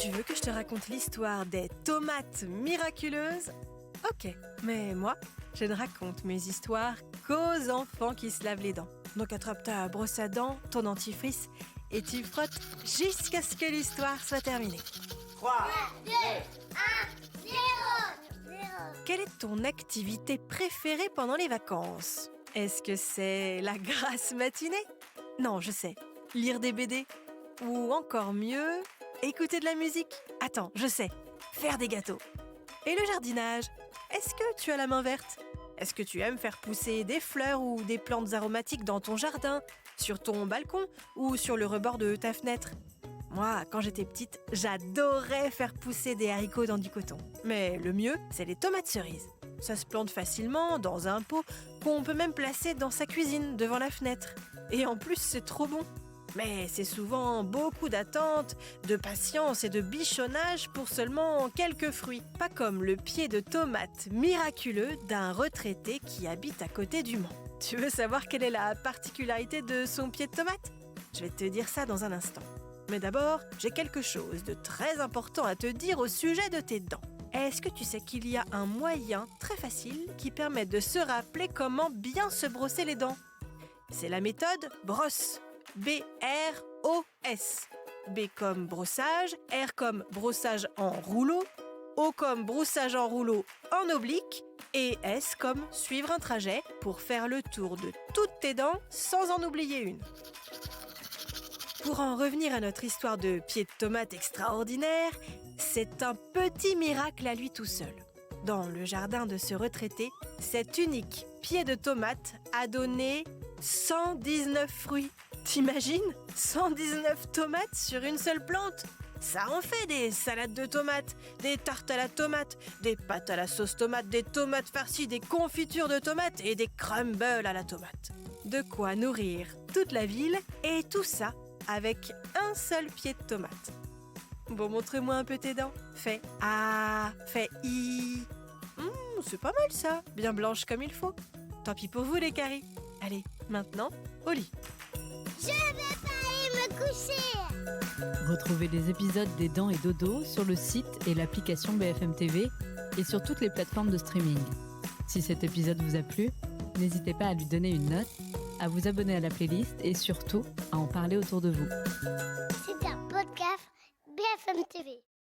Tu veux que je te raconte l'histoire des tomates miraculeuses? Ok, mais moi, je ne raconte mes histoires qu'aux enfants qui se lavent les dents. Donc attrape ta brosse à dents, ton dentifrice, et tu frottes jusqu'à ce que l'histoire soit terminée. 3, 2, 1, 0. Quelle est ton activité préférée pendant les vacances? Est-ce que c'est la grasse matinée? Non, je sais. Lire des BD? Ou encore mieux, écouter de la musique? Attends, je sais. Faire des gâteaux. Et le jardinage? Est-ce que tu as la main verte? Est-ce que tu aimes faire pousser des fleurs ou des plantes aromatiques dans ton jardin, sur ton balcon ou sur le rebord de ta fenêtre? Moi, quand j'étais petite, j'adorais faire pousser des haricots dans du coton. Mais le mieux, c'est les tomates cerises. Ça se plante facilement dans un pot qu'on peut même placer dans sa cuisine devant la fenêtre. Et en plus, c'est trop bon. Mais c'est souvent beaucoup d'attente, de patience et de bichonnage pour seulement quelques fruits. Pas comme le pied de tomate miraculeux d'un retraité qui habite à côté du Mans. Tu veux savoir quelle est la particularité de son pied de tomate? Je vais te dire ça dans un instant. Mais d'abord, j'ai quelque chose de très important à te dire au sujet de tes dents. Est-ce que tu sais qu'il y a un moyen très facile qui permet de se rappeler comment bien se brosser les dents? C'est la méthode brosse. B-R-O-S. B comme brossage, R comme brossage en rouleau, O comme brossage en rouleau en oblique et S comme suivre un trajet pour faire le tour de toutes tes dents sans en oublier une. Pour en revenir à notre histoire de pied de tomate extraordinaire, c'est un petit miracle à lui tout seul. Dans le jardin de ce retraité, cet unique pied de tomate a donné 119 fruits. T'imagines? 119 tomates sur une seule plante? Ça en fait des salades de tomates, des tartes à la tomate, des pâtes à la sauce tomate, des tomates farcies, des confitures de tomates et des crumbles à la tomate. De quoi nourrir toute la ville et tout ça avec un seul pied de tomate. Bon, montre-moi un peu tes dents. Fais A, fais I. C'est pas mal ça, bien blanche comme il faut. Tant pis pour vous les caries. Allez, maintenant, au lit. Je vais pas aller me coucher. Retrouvez les épisodes des Dents et Dodo sur le site et l'application BFM TV et sur toutes les plateformes de streaming. Si cet épisode vous a plu, n'hésitez pas à lui donner une note, à vous abonner à la playlist et surtout à en parler autour de vous. C'est un podcast BFM TV.